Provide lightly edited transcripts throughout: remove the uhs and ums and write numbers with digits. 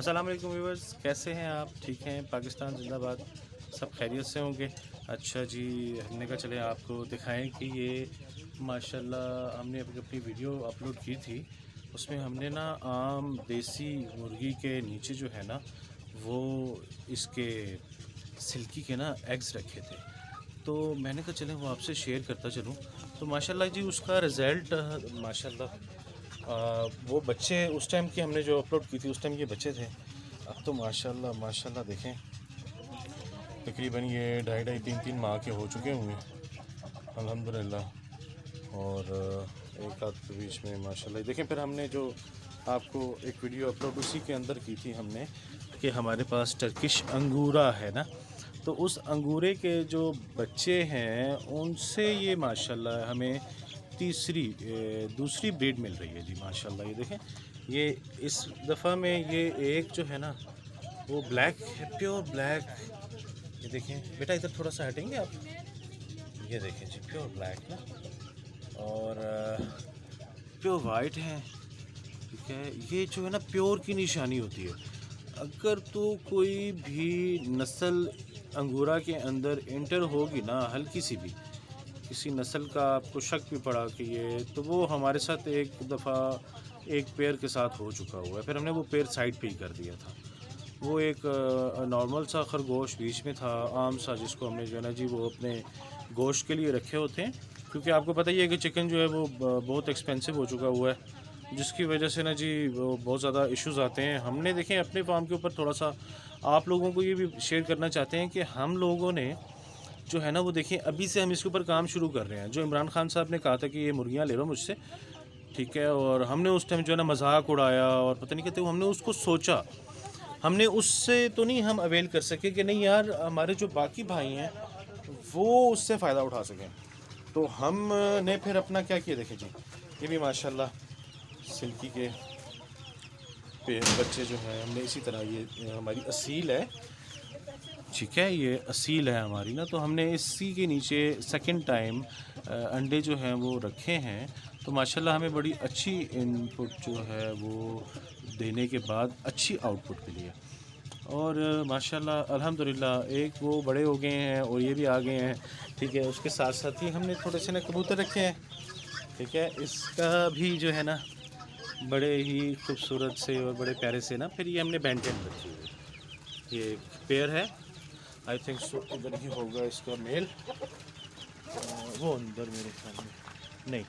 अस्सलाम वालेकुम व्यूअर्स, कैसे हैं आप? ठीक हैं? पाकिस्तान जिंदाबाद। सब खैरियत से होंगे। अच्छा जी, हमने कहा चले आपको दिखाएं कि ये माशाल्लाह हमने अपनी वीडियो अपलोड की थी। उसमें हमने ना आम देसी मुर्गी के नीचे जो है ना वो इसके सिल्की के ना एग्स रखे थे। तो मैंने कहा चलें वो आपसे शेयर करता चलूँ। तो माशाल्लाह जी उसका रिज़ल्ट माशाल्लाह वो बच्चे उस टाइम की हमने जो अपलोड की थी उस टाइम ये बच्चे थे। अब तो माशाल्लाह माशाल्लाह देखें, तकरीबन ये ढाई ढाई तीन तीन माह के हो चुके हुए अल्हम्दुलिल्लाह। और एक आध के बीच में माशाल्लाह देखें। फिर हमने जो आपको एक वीडियो अपलोड उसी के अंदर की थी हमने कि हमारे पास टर्किश अंगूरा है ना, तो उस अंगूरे के जो बच्चे हैं उनसे ये माशाल्लाह हमें दूसरी ब्रीड मिल रही है जी माशाल्लाह। ये देखें, ये इस दफ़ा में ये एक जो है ना वो ब्लैक है, प्योर ब्लैक। ये देखें बेटा, इधर थोड़ा सा हटेंगे आप। ये देखें जी, प्योर ब्लैक ना, और प्योर वाइट है। ठीक है, ये जो है ना प्योर की निशानी होती है। अगर तो कोई भी नस्ल अंगूरा के अंदर इंटर होगी ना, हल्की सी भी किसी नस्ल का आपको शक भी पड़ा कि ये, तो वो हमारे साथ एक दफ़ा एक पेयर के साथ हो चुका हुआ है। फिर हमने वो पेयर साइड पे ही कर दिया था। वो एक नॉर्मल सा खरगोश बीच में था, आम सा, जिसको हमने जो है ना जी वो अपने गोश्त के लिए रखे होते हैं। क्योंकि आपको पता ही है कि चिकन जो है वो बहुत एक्सपेंसिव हो चुका हुआ है, जिसकी वजह से ना जी वो बहुत ज़्यादा इश्यूज़ आते हैं। हमने देखें अपने फार्म के ऊपर थोड़ा सा आप लोगों को ये भी शेयर करना चाहते हैं कि हम लोगों ने जो है ना वो देखिए अभी से हम इसके ऊपर काम शुरू कर रहे हैं। जो इमरान खान साहब ने कहा था कि ये मुर्गियाँ ले लो मुझसे, ठीक है, और हमने उस टाइम जो है ना मजाक उड़ाया और पता नहीं कहते, हमने उसको सोचा, हमने उससे तो नहीं हम अवेल कर सके कि नहीं यार हमारे जो बाकी भाई हैं वो उससे फ़ायदा उठा सकें। तो हमने फिर अपना क्या किया, देखें जी ये भी माशाल्लाह सिल्की के बच्चे जो हैं हमने इसी तरह, ये हमारी असील है, ठीक है, ये असील है हमारी ना। तो हमने इसी के नीचे सेकंड टाइम अंडे जो हैं वो रखे हैं। तो माशाल्लाह हमें बड़ी अच्छी इनपुट जो है वो देने के बाद अच्छी आउटपुट मिली है। और माशाल्लाह अल्हम्दुलिल्लाह एक वो बड़े हो गए हैं और ये भी आ गए हैं। ठीक है, उसके साथ साथ ही हमने थोड़े से ना कबूतर रखे हैं। ठीक है, इसका भी जो है ना बड़े ही खूबसूरत से और बड़े प्यारे से ना, फिर ये हमने बेंटेन रखी हुई। ये पेयर है, आई थिंक सो इधर ही होगा इसका मेल। वो अंदर मेरे ख्याल में नहीं,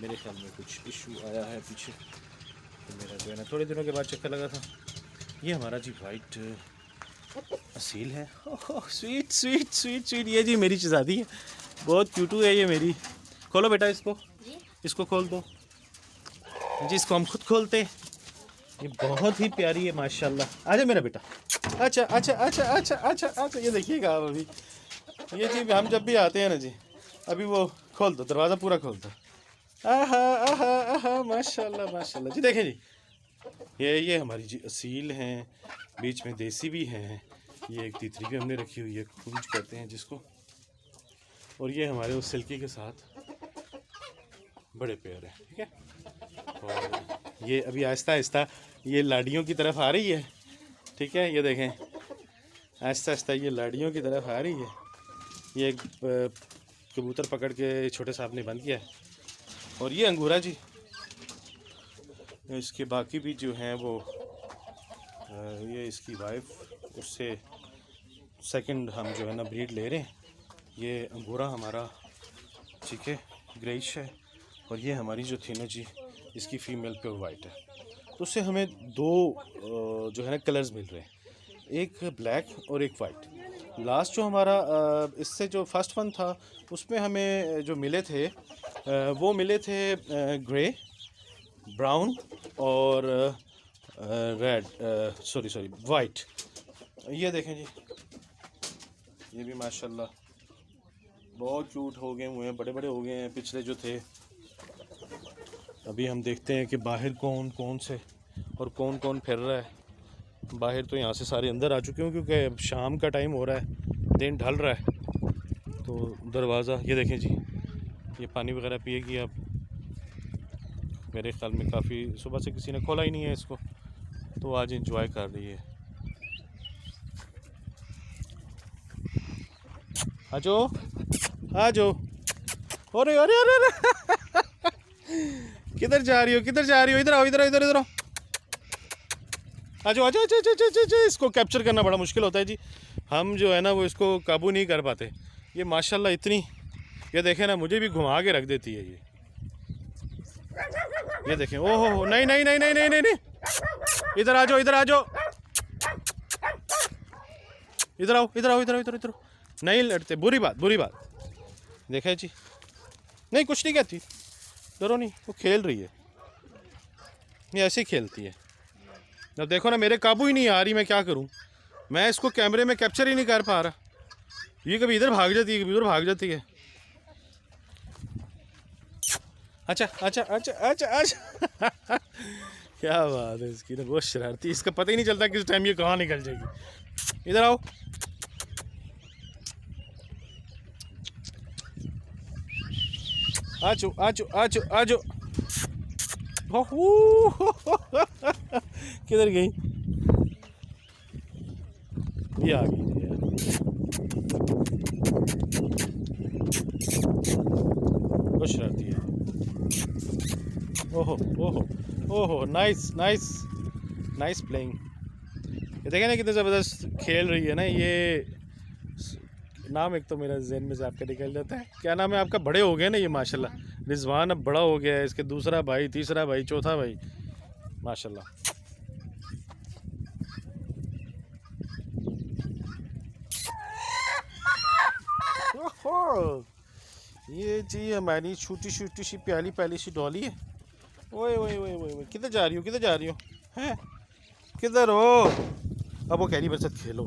मेरे ख्याल में कुछ इशू आया है पीछे, तो मेरा जो है ना थोड़े दिनों के बाद चक्कर लगा था। ये हमारा जी वाइट असील है। Oh sweet sweet sweet sweet, ये जी मेरी शहज़ादी है, बहुत क्यूटू है ये मेरी। खोलो बेटा इसको, इसको खोल दो जी, इसको हम खुद खोलते। ये बहुत ही प्यारी है माशाल्लाह। आजा मेरा बेटा। अच्छा अच्छा अच्छा अच्छा अच्छा अच्छा, ये देखिएगा आप अभी, ये जी हम जब भी आते हैं ना जी, अभी वो खोल दो दरवाज़ा, पूरा खोल दो। आहा आहा आहा, माशाल्लाह माशाल्लाह जी। देखें जी, ये हमारी जी असील हैं, बीच में देसी भी हैं। ये एक तीतरी भी हमने रखी हुई है, खूंज कहते हैं जिसको। और ये हमारे उस सिल्की के साथ बड़े पेयर हैं। ठीक है, और ये अभी आहिस्ता आहिस्ता ये लाड़ियों की तरफ आ रही है। ठीक है, ये देखें आहिस्ता आहिस्ता ये लाड़ियों की तरफ आ रही है। ये एक कबूतर पकड़ के छोटे साहब ने बंद किया है। और ये अंगूरा जी, इसके बाकी भी जो हैं वो ये इसकी वाइफ, उससे सेकंड हम जो है ना ब्रीड ले रहे हैं। ये अंगूरा हमारा, ठीक है, ग्रेइश है। और ये हमारी जो थी ना जी इसकी फ़ीमेल प्योर वाइट है। तो उससे हमें दो जो है ना कलर्स मिल रहे हैं, एक ब्लैक और एक वाइट। लास्ट जो हमारा इससे जो फर्स्ट वन था उसमें हमें जो मिले थे वो मिले थे ग्रे, ब्राउन और रेड, सॉरी वाइट। ये देखें जी, ये भी माशाल्लाह बहुत क्यूट हो गए हुए हैं, बड़े बड़े हो गए हैं पिछले जो थे। अभी हम देखते हैं कि बाहर कौन कौन से और कौन कौन फिर रहा है। बाहर तो यहाँ से सारे अंदर आ चुके हैं क्योंकि शाम का टाइम हो रहा है, दिन ढल रहा है। तो दरवाज़ा ये देखें जी, ये पानी वगैरह पिएगी अब। मेरे ख्याल में काफ़ी सुबह से किसी ने खोला ही नहीं है इसको। तो आज इंजॉय कर रही है। आजो आजो। अरे अरे अरे अरे किधर जा रही हो, किधर जा रही हो? इधर आओ, इधर आओ, इधर इधर आओ। आजो आजो आजो आजो आजो आजो। इसको कैप्चर करना बड़ा मुश्किल होता है जी, हम जो है ना वो इसको काबू नहीं कर पाते। ये माशाल्लाह इतनी, ये देखें ना, मुझे भी घुमा के रख देती है ये देखें। ओहो नहीं नहीं नहीं नहीं नहीं नहीं, नहीं। इधर आ जाओ, इधर आ जाओ, इधर आओ, इधर आओ, इधर आओ, इधर इधर। नहीं लड़ते, बुरी बात, बुरी बात। देखा जी, नहीं कुछ नहीं कहती, डरो नहीं, वो खेल रही है, ये ऐसे ही खेलती है। अब देखो ना, मेरे काबू ही नहीं आ रही, मैं क्या करूं? मैं इसको कैमरे में कैप्चर ही नहीं कर पा रहा। ये कभी इधर भाग जाती है, कभी उधर भाग जाती है। अच्छा अच्छा अच्छा अच्छा अच्छा क्या बात है इसकी, तो बहुत शरारती, इसका पता ही नहीं चलता किस टाइम ये कहाँ निकल जाएगी। इधर आओ। आजो आजो आजो आजो। किधर गई? ये आ गई यार, बहुत शरारती है। ओहो ओहो ओहो, नाइस नाइस नाइस प्लेइंग। ये देखें ना कितने ज़बरदस्त खेल रही है ना। ये नाम एक तो मेरा जहन में से आपका निकल जाता है, क्या नाम है आपका? बड़े हो गए ना ये माशाल्लाह। रिजवान अब बड़ा हो गया है, इसके दूसरा भाई, तीसरा भाई, चौथा भाई, माशाल्लाह। ये जी हमारी छोटी छोटी सी प्याली प्याली सी डॉली है। ओए ओए ओए ओए, किधर जा रही हो, किधर जा रही हो? हैं किधर हो? अब वो कह रही है मेरे साथ खेलो,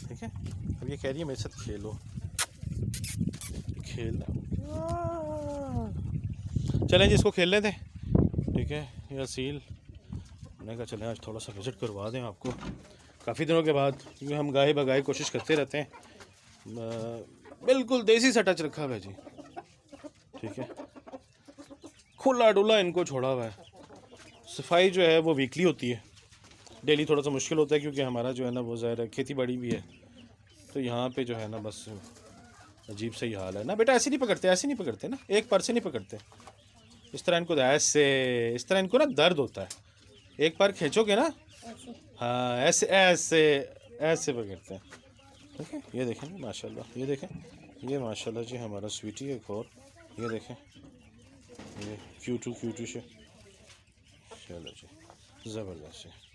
ठीक है? अब ये कह रही है मेरे साथ खेलो, खेलना। चलें जी, इसको खेल लेते, ठीक है? ये असील, मैंने कहा चलें आज थोड़ा सा विज़िट करवा दें आपको, काफ़ी दिनों के बाद, क्योंकि हम गाहे बगाहे कोशिश करते रहते हैं। बिल्कुल देसी सा टच रखा हुआ है जी, ठीक है? खुला डुला इनको छोड़ा हुआ है। सफाई जो है वो वीकली होती है, डेली थोड़ा सा मुश्किल होता है, क्योंकि हमारा जो है ना वो ज़ाहिर है खेती बाड़ी भी है, तो यहाँ पे जो है ना बस अजीब सा ही हाल है ना। बेटा ऐसे नहीं पकड़ते, ऐसे नहीं पकड़ते ना, एक पर से नहीं पकड़ते, इस तरह इनको ऐसे, इस तरह इनको ना दर्द होता है। एक बार खींचोगे ना, हाँ ऐसे ऐसे ऐसे पकड़ते हैं, ठीक है? ये देखें माशाल्लाह, ये देखें, ये माशाल्लाह जी हमारा स्वीटी है एक और, ये देखें, ये क्यूटू क्यूटू से, चलो जी ज़बरदस्त है।